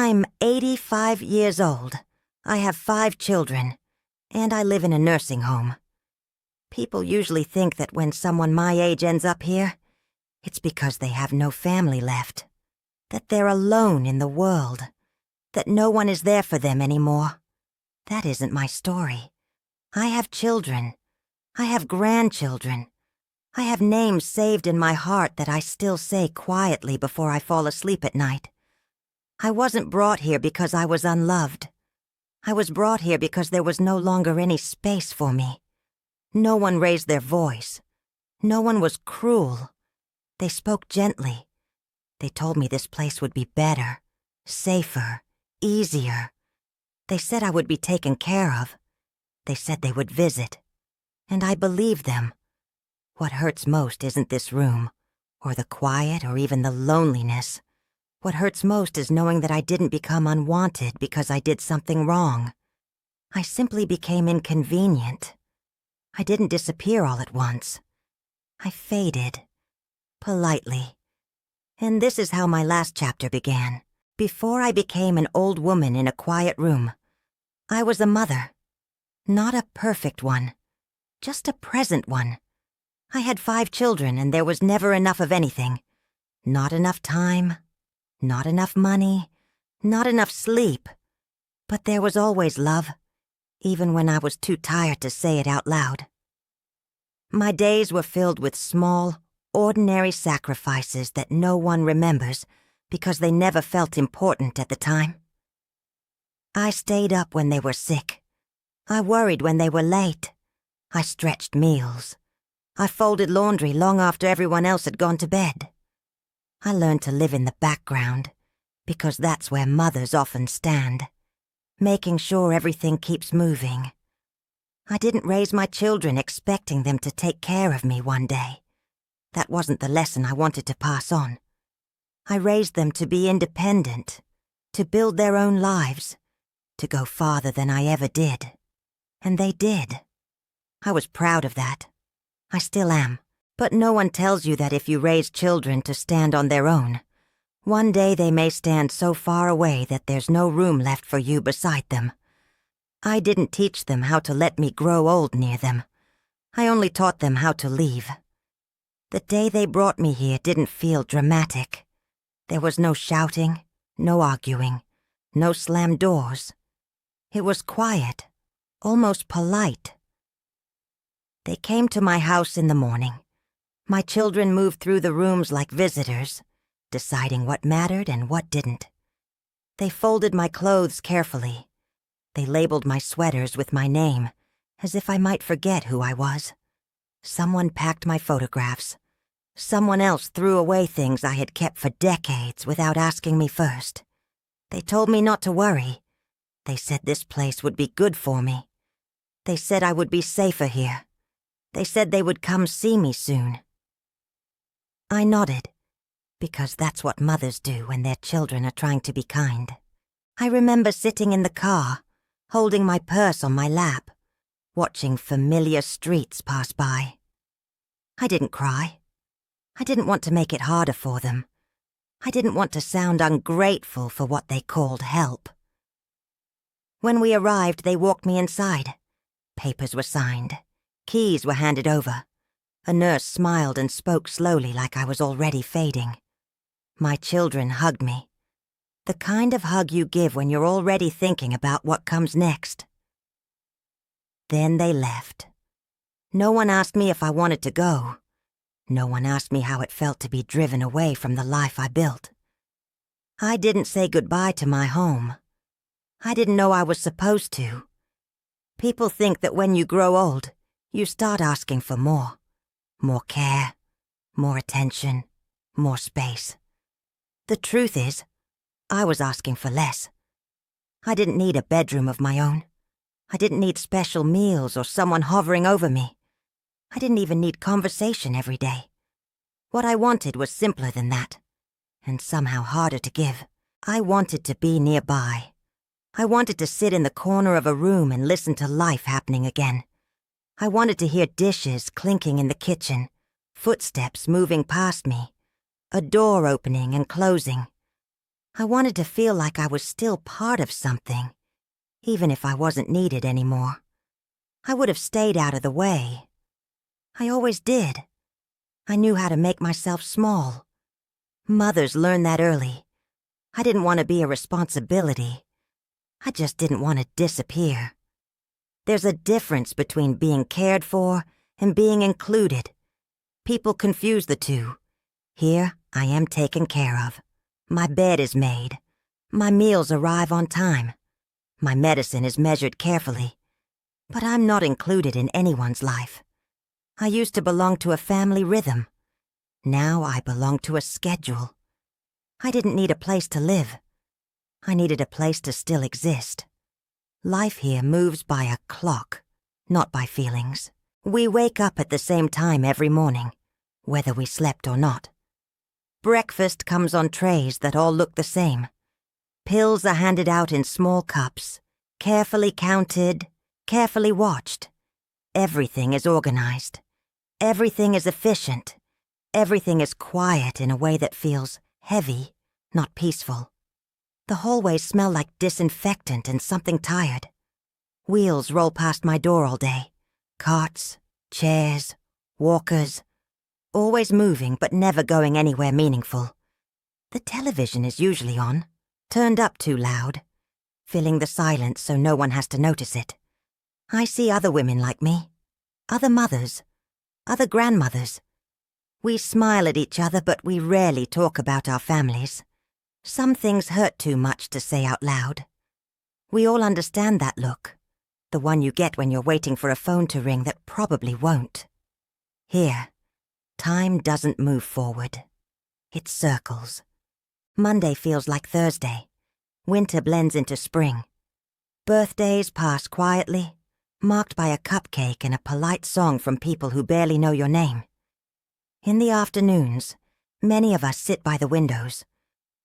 I'm 85 years old. I have 5 children, and I live in a nursing home. People usually think that when someone my age ends up here, it's because they have no family left, that they're alone in the world, that no one is there for them anymore. That isn't my story. I have children. I have grandchildren. I have names saved in my heart that I still say quietly before I fall asleep at night. I wasn't brought here because I was unloved. I was brought here because there was no longer any space for me. No one raised their voice. No one was cruel. They spoke gently. They told me this place would be better, safer, easier. They said I would be taken care of. They said they would visit. And I believed them. What hurts most isn't this room, or the quiet, or even the loneliness. What hurts most is knowing that I didn't become unwanted because I did something wrong. I simply became inconvenient. I didn't disappear all at once. I faded. Politely. And this is how my last chapter began. Before I became an old woman in a quiet room, I was a mother. Not a perfect one. Just a present one. I had 5 children, and there was never enough of anything. Not enough time. Not enough money. Not enough sleep. But there was always love, even when I was too tired to say it out loud. My days were filled with small, ordinary sacrifices that no one remembers because they never felt important at the time. I stayed up when they were sick. I worried when they were late. I stretched meals. I folded laundry long after everyone else had gone to bed. I learned to live in the background, because that's where mothers often stand, making sure everything keeps moving. I didn't raise my children expecting them to take care of me one day. That wasn't the lesson I wanted to pass on. I raised them to be independent, to build their own lives, to go farther than I ever did. And they did. I was proud of that. I still am. But no one tells you that if you raise children to stand on their own, one day they may stand so far away that there's no room left for you beside them. I didn't teach them how to let me grow old near them. I only taught them how to leave. The day they brought me here didn't feel dramatic. There was no shouting, no arguing, no slammed doors. It was quiet, almost polite. They came to my house in the morning. My children moved through the rooms like visitors, deciding what mattered and what didn't. They folded my clothes carefully. They labeled my sweaters with my name, as if I might forget who I was. Someone packed my photographs. Someone else threw away things I had kept for decades without asking me first. They told me not to worry. They said this place would be good for me. They said I would be safer here. They said they would come see me soon. I nodded, because that's what mothers do when their children are trying to be kind. I remember sitting in the car, holding my purse on my lap, watching familiar streets pass by. I didn't cry. I didn't want to make it harder for them. I didn't want to sound ungrateful for what they called help. When we arrived, they walked me inside. Papers were signed. Keys were handed over. A nurse smiled and spoke slowly like I was already fading. My children hugged me. The kind of hug you give when you're already thinking about what comes next. Then they left. No one asked me if I wanted to go. No one asked me how it felt to be driven away from the life I built. I didn't say goodbye to my home. I didn't know I was supposed to. People think that when you grow old, you start asking for more. More care, more attention, more space. The truth is, I was asking for less. I didn't need a bedroom of my own. I didn't need special meals or someone hovering over me. I didn't even need conversation every day. What I wanted was simpler than that, and somehow harder to give. I wanted to be nearby. I wanted to sit in the corner of a room and listen to life happening again. I wanted to hear dishes clinking in the kitchen, footsteps moving past me, a door opening and closing. I wanted to feel like I was still part of something, even if I wasn't needed anymore. I would have stayed out of the way. I always did. I knew how to make myself small. Mothers learn that early. I didn't want to be a responsibility. I just didn't want to disappear. There's a difference between being cared for and being included. People confuse the two. Here, I am taken care of. My bed is made. My meals arrive on time. My medicine is measured carefully. But I'm not included in anyone's life. I used to belong to a family rhythm. Now I belong to a schedule. I didn't need a place to live. I needed a place to still exist. Life here moves by a clock, not by feelings. We wake up at the same time every morning, whether we slept or not. Breakfast comes on trays that all look the same. Pills are handed out in small cups, carefully counted, carefully watched. Everything is organized. Everything is efficient. Everything is quiet in a way that feels heavy, not peaceful. The hallways smell like disinfectant and something tired. Wheels roll past my door all day. Carts, chairs, walkers, always moving but never going anywhere meaningful. The television is usually on, turned up too loud, filling the silence so no one has to notice it. I see other women like me, other mothers, other grandmothers. We smile at each other, but we rarely talk about our families. Some things hurt too much to say out loud. We all understand that look, the one you get when you're waiting for a phone to ring that probably won't. Here, time doesn't move forward. It circles. Monday feels like Thursday. Winter blends into spring. Birthdays pass quietly, marked by a cupcake and a polite song from people who barely know your name. In the afternoons, many of us sit by the windows.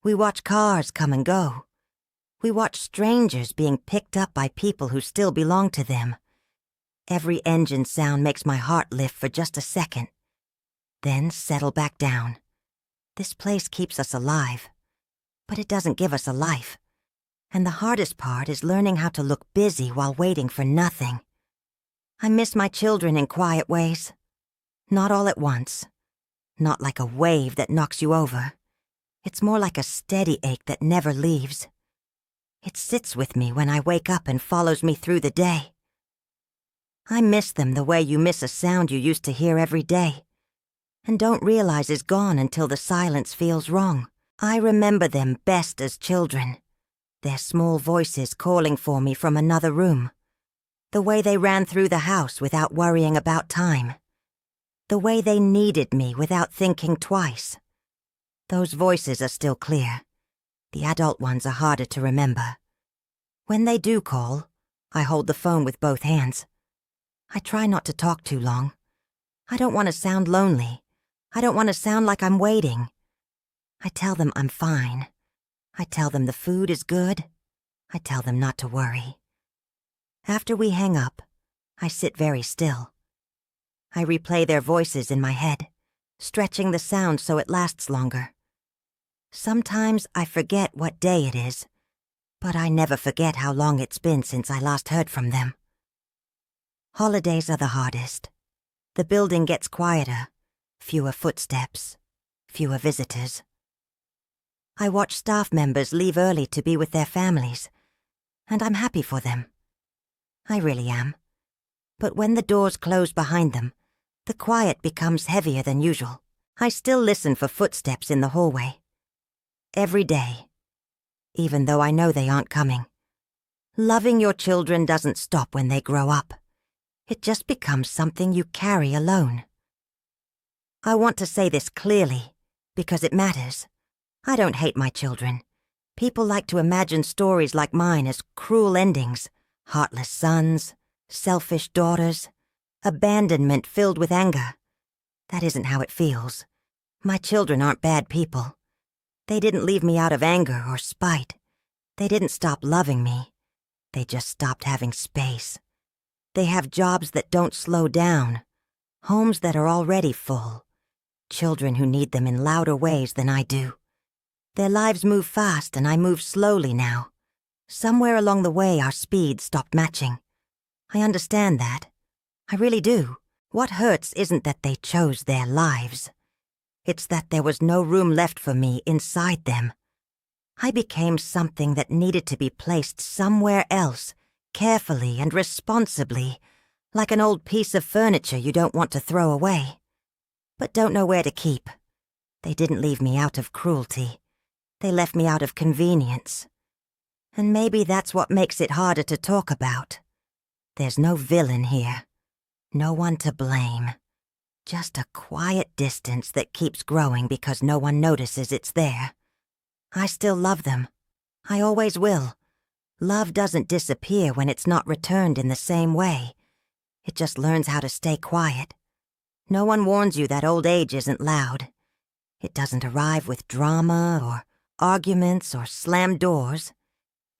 We watch cars come and go. We watch strangers being picked up by people who still belong to them. Every engine sound makes my heart lift for just a second, then settle back down. This place keeps us alive, but it doesn't give us a life. And the hardest part is learning how to look busy while waiting for nothing. I miss my children in quiet ways. Not all at once. Not like a wave that knocks you over. It's more like a steady ache that never leaves. It sits with me when I wake up and follows me through the day. I miss them the way you miss a sound you used to hear every day, and don't realize is gone until the silence feels wrong. I remember them best as children. Their small voices calling for me from another room. The way they ran through the house without worrying about time. The way they needed me without thinking twice. Those voices are still clear. The adult ones are harder to remember. When they do call, I hold the phone with both hands. I try not to talk too long. I don't want to sound lonely. I don't want to sound like I'm waiting. I tell them I'm fine. I tell them the food is good. I tell them not to worry. After we hang up, I sit very still. I replay their voices in my head, stretching the sound so it lasts longer. Sometimes I forget what day it is, but I never forget how long it's been since I last heard from them. Holidays are the hardest. The building gets quieter, fewer footsteps, fewer visitors. I watch staff members leave early to be with their families, and I'm happy for them. I really am. But when the doors close behind them, the quiet becomes heavier than usual. I still listen for footsteps in the hallway. Every day, even though I know they aren't coming. Loving your children doesn't stop when they grow up. It just becomes something you carry alone. I want to say this clearly, because it matters. I don't hate my children. People like to imagine stories like mine as cruel endings, heartless sons, selfish daughters, abandonment filled with anger. That isn't how it feels. My children aren't bad people. They didn't leave me out of anger or spite. They didn't stop loving me. They just stopped having space. They have jobs that don't slow down, homes that are already full, children who need them in louder ways than I do. Their lives move fast and I move slowly now. Somewhere along the way our speeds stopped matching. I understand that. I really do. What hurts isn't that they chose their lives. It's that there was no room left for me inside them. I became something that needed to be placed somewhere else, carefully and responsibly, like an old piece of furniture you don't want to throw away, but don't know where to keep. They didn't leave me out of cruelty. They left me out of convenience. And maybe that's what makes it harder to talk about. There's no villain here. No one to blame. Just a quiet distance that keeps growing because no one notices it's there. I still love them. I always will. Love doesn't disappear when it's not returned in the same way. It just learns how to stay quiet. No one warns you that old age isn't loud. It doesn't arrive with drama or arguments or slammed doors.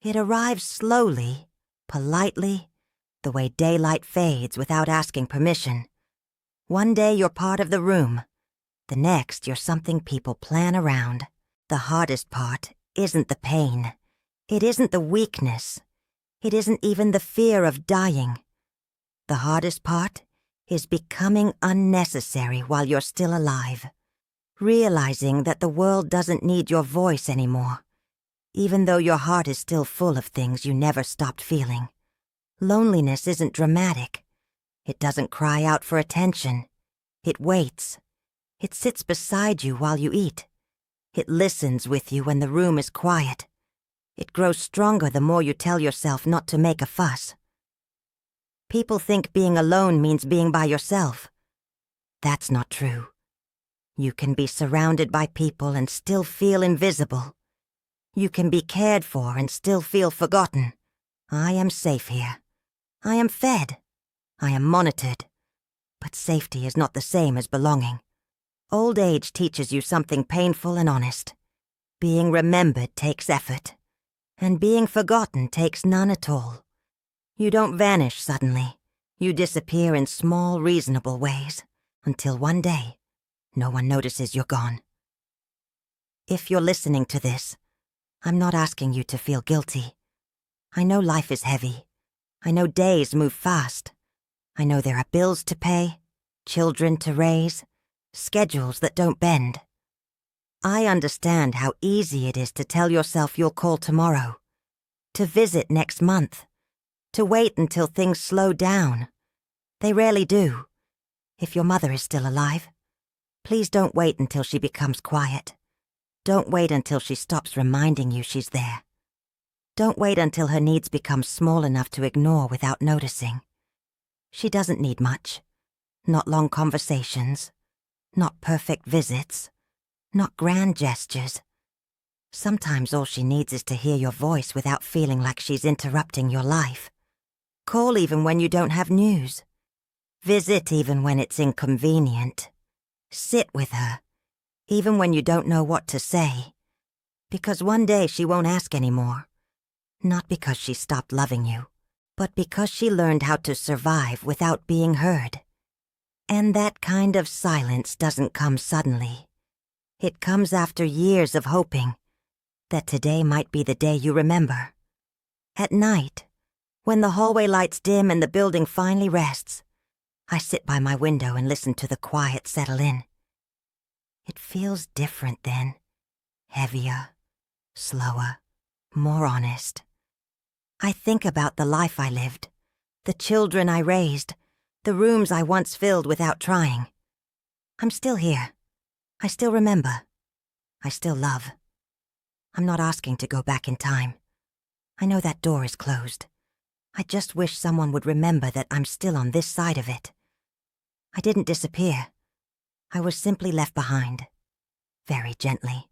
It arrives slowly, politely, the way daylight fades without asking permission. One day you're part of the room. The next you're something people plan around. The hardest part isn't the pain. It isn't the weakness. It isn't even the fear of dying. The hardest part is becoming unnecessary while you're still alive. Realizing that the world doesn't need your voice anymore, even though your heart is still full of things you never stopped feeling. Loneliness isn't dramatic. It doesn't cry out for attention. It waits. It sits beside you while you eat. It listens with you when the room is quiet. It grows stronger the more you tell yourself not to make a fuss. People think being alone means being by yourself. That's not true. You can be surrounded by people and still feel invisible. You can be cared for and still feel forgotten. I am safe here. I am fed. I am monitored. But safety is not the same as belonging. Old age teaches you something painful and honest. Being remembered takes effort. And being forgotten takes none at all. You don't vanish suddenly. You disappear in small, reasonable ways, until one day, no one notices you're gone. If you're listening to this, I'm not asking you to feel guilty. I know life is heavy. I know days move fast. I know there are bills to pay, children to raise, schedules that don't bend. I understand how easy it is to tell yourself you'll call tomorrow, to visit next month, to wait until things slow down. They rarely do. If your mother is still alive, please don't wait until she becomes quiet. Don't wait until she stops reminding you she's there. Don't wait until her needs become small enough to ignore without noticing. She doesn't need much. Not long conversations. Not perfect visits. Not grand gestures. Sometimes all she needs is to hear your voice without feeling like she's interrupting your life. Call even when you don't have news. Visit even when it's inconvenient. Sit with her, even when you don't know what to say. Because one day she won't ask anymore. Not because she stopped loving you, but because she learned how to survive without being heard. And that kind of silence doesn't come suddenly. It comes after years of hoping that today might be the day you remember. At night, when the hallway lights dim and the building finally rests, I sit by my window and listen to the quiet settle in. It feels different then. Heavier, slower, more honest. I think about the life I lived, the children I raised, the rooms I once filled without trying. I'm still here. I still remember. I still love. I'm not asking to go back in time. I know that door is closed. I just wish someone would remember that I'm still on this side of it. I didn't disappear. I was simply left behind, very gently.